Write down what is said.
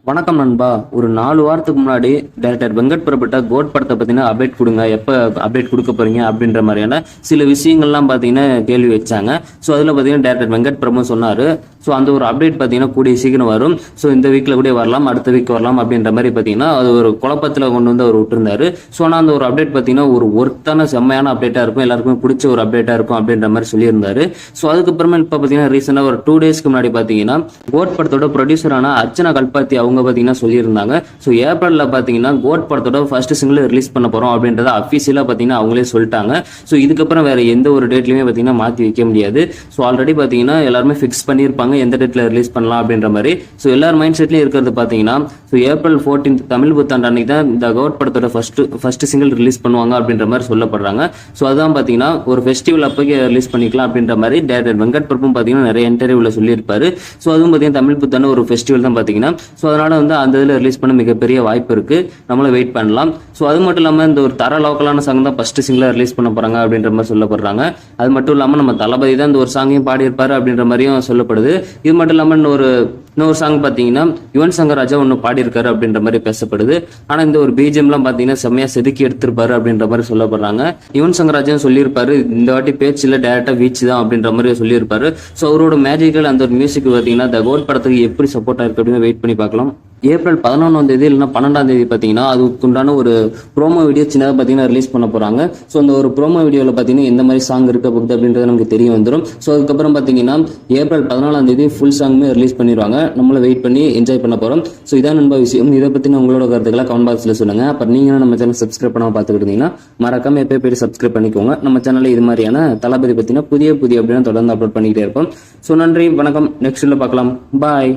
வணக்கம் நண்பா. ஒரு 4 வாரத்துக்கு முன்னாடி டைரக்டர் வெங்கட் பிரபுட்ட கோட் படத்தை பார்த்தீங்கன்னா அப்டேட் கொடுங்க, எப்போ அப்டேட் கொடுக்க போறீங்க அப்படின்ற மாதிரியான சில விஷயங்கள்லாம் பார்த்தீங்கன்னா கேள்வி வச்சாங்க. ஸோ அதில் பார்த்தீங்கன்னா டைரக்டர் வெங்கட் பிரபு சொன்னார். ஸோ அந்த ஒரு அப்டேட் பார்த்தீங்கன்னா கூடிய சீக்கிரம் வரும். ஸோ இந்த வீக்கில் கூட வரலாம், அடுத்த வீக் வரலாம் அப்படின்ற மாதிரி பார்த்தீங்கன்னா அது ஒரு குழப்பத்தில் கொண்டு வந்து அவர் விட்டுருந்தாரு. ஸோ ஆனால் அந்த ஒரு அப்டேட் பார்த்தீங்கன்னா ஒரு ஒர்த்தான செம்மையான அப்டேட்டாக இருக்கும், எல்லாருக்குமே பிடிச்ச ஒரு அப்டேட்டாக இருக்கும் அப்படின்ற மாதிரி சொல்லியிருந்தாரு. ஸோ அதுக்கப்புறமா இப்போ பார்த்தீங்கன்னா ரீசெண்டாக ஒரு 2 டேஸ்க்கு முன்னாடி பார்த்தீங்கன்னா கோட் படத்தோட ப்ரொடியூசரான அர்ச்சனா கல்பாத்தி அவங்க பார்த்தீங்கன்னா சொல்லியிருந்தாங்க. ஸோ ஏப்ரல்ல பார்த்தீங்கன்னா கோட் படத்தோட ஃபர்ஸ்ட் சிங்கிள் ரிலீஸ் பண்ண போறோம் அப்படின்றத அஃபீஷியலா பார்த்தீங்கன்னா அவங்களே சொல்லிட்டாங்க. ஸோ இதுக்கப்புறம் வேற எந்த ஒரு டேட்லையுமே பார்த்தீங்கன்னா மாற்றி வைக்க முடியாது. ஸோ ஆல்ரெடி பார்த்தீங்கன்னா எல்லாருமே ஃபிக்ஸ் பண்ணியிருப்பாங்க எந்த டேட்ல ரிலீஸ் பண்ணலாம் அப்படின்ற மாதிரி. ஸோ எல்லார் மைண்ட் செட்லையும் இருக்கிறது பார்த்தீங்கன்னா ஸோ ஏப்ரல் 14 தமிழ் புத்தாண்டு அன்னைக்கு தான் இந்த கோட் படத்தோட ஃபர்ஸ்ட் சிங்கிள் ரிலீஸ் பண்ணுவாங்க அப்படின்ற மாதிரி சொல்லப்படுறாங்க. ஸோ அதான் பார்த்தீங்கன்னா ஒரு ஃபெஸ்டிவல் அப்போக்கே ரிலீஸ் பண்ணிக்கலாம் அப்படின்ற மாதிரி டைரக்டர் வெங்கட் பிரபு பார்த்தீங்கன்னா நிறைய இன்டர்வியூல சொல்லியிருப்பாரு. ஸோ அதுவும் பார்த்தீங்கன்னா தமிழ் புத்தாண்டு ஒரு ஃபெஸ்டிவல் தான் பார்த்தீங்கன்னா. ஸோ அதனால வந்து அந்த இதில் ரிலீஸ் பண்ண மிகப்பெரிய வாய்ப்பு இருக்கு, நம்மள வெயிட் பண்ணலாம். ஸோ அது மட்டும் இல்லாமல் இந்த ஒரு தர லோக்கலான சாங் தான் ஃபர்ஸ்ட் சிங்கிளா ரிலீஸ் பண்ண போறாங்க அப்படின்ற மாதிரி சொல்லப்படுறாங்க. அது மட்டும் இல்லாமல் நம்ம தளபதி தான் இந்த ஒரு சாங்கையும் பாடியிருப்பாரு அப்படின்ற மாதிரியும் சொல்லப்படுது. இது மட்டும் இல்லாமல் இன்னொரு சாங் பார்த்தீங்கன்னா யுவன் சங்கர் ராஜா ஒன்று பாடியிருக்காரு அப்படின்ற மாதிரி பேசப்படுது. ஆனால் இந்த ஒரு பிஜிஎம்லாம் பார்த்தீங்கன்னா செம்மையா செதுக்கி எடுத்திருப்பாரு அப்படின்ற மாதிரி சொல்லப்படுறாங்க. யுவன் சங்கர் ராஜா சொல்லியிருப்பாரு இந்த வாட்டி பேச்சில் டேரக்டா வீச்சு தான் அப்படின்ற மாதிரி சொல்லியிருப்பாரு. ஸோ அவரோட மேஜிக்கல் அந்த ஒரு மியூசிக் பார்த்தீங்கன்னா இந்த கோட் படத்துக்கு எப்படி சப்போர்ட் ஆயிருக்கு அப்படின்னு வெயிட் பண்ணி பார்க்கலாம். ஏப்ரல் 11ஆம் தேதி இல்லைன்னா 12ஆம் தேதி பார்த்தீங்கன்னா அதுக்குண்டான ஒரு ப்ரோமோ வீடியோ சின்னதாக பார்த்தீங்கன்னா ரிலீஸ் பண்ண போகிறாங்க. ஸோ அந்த ஒரு ப்ரோமோ வீடியோவில் பார்த்தீங்கன்னா எந்த மாதிரி சாங் இருக்க போகுது அப்படின்றது நமக்கு தெரிய வந்துடும். ஸோ அதுக்கப்புறம் பார்த்தீங்கன்னா ஏப்ரல் 14ஆம் தேதி ஃபுல் சாங்குமே ரிலீஸ் பண்ணிடுவாங்க, நம்மளை வெயிட் பண்ணி என்ஜாய் பண்ண போகிறோம். ஸோ இதான் நண்பா விஷயம். இதை பற்றின உங்களோட கருத்துக்களை கமெண்ட் பாக்ஸில் சொல்லுங்கள். அப்புறம் நீங்களும் நம்ம சேனல் சப்ஸ்கிரைப் பண்ணாமல் பார்த்துக்கிட்டு இருந்தீங்கன்னா மறக்காம எப்போ போய் சப்ஸ்கிரைப் பண்ணிக்கோங்க. நம்ம சேனலில் இது மாதிரியான தளபதி பற்றின புதிய அப்படின்னா தொடர்ந்து அப்லோட் பண்ணிக்கிட்டே இருப்போம். ஸோ நன்றி, வணக்கம். நெக்ஸ்ட்டில் பார்க்கலாம். பாய்.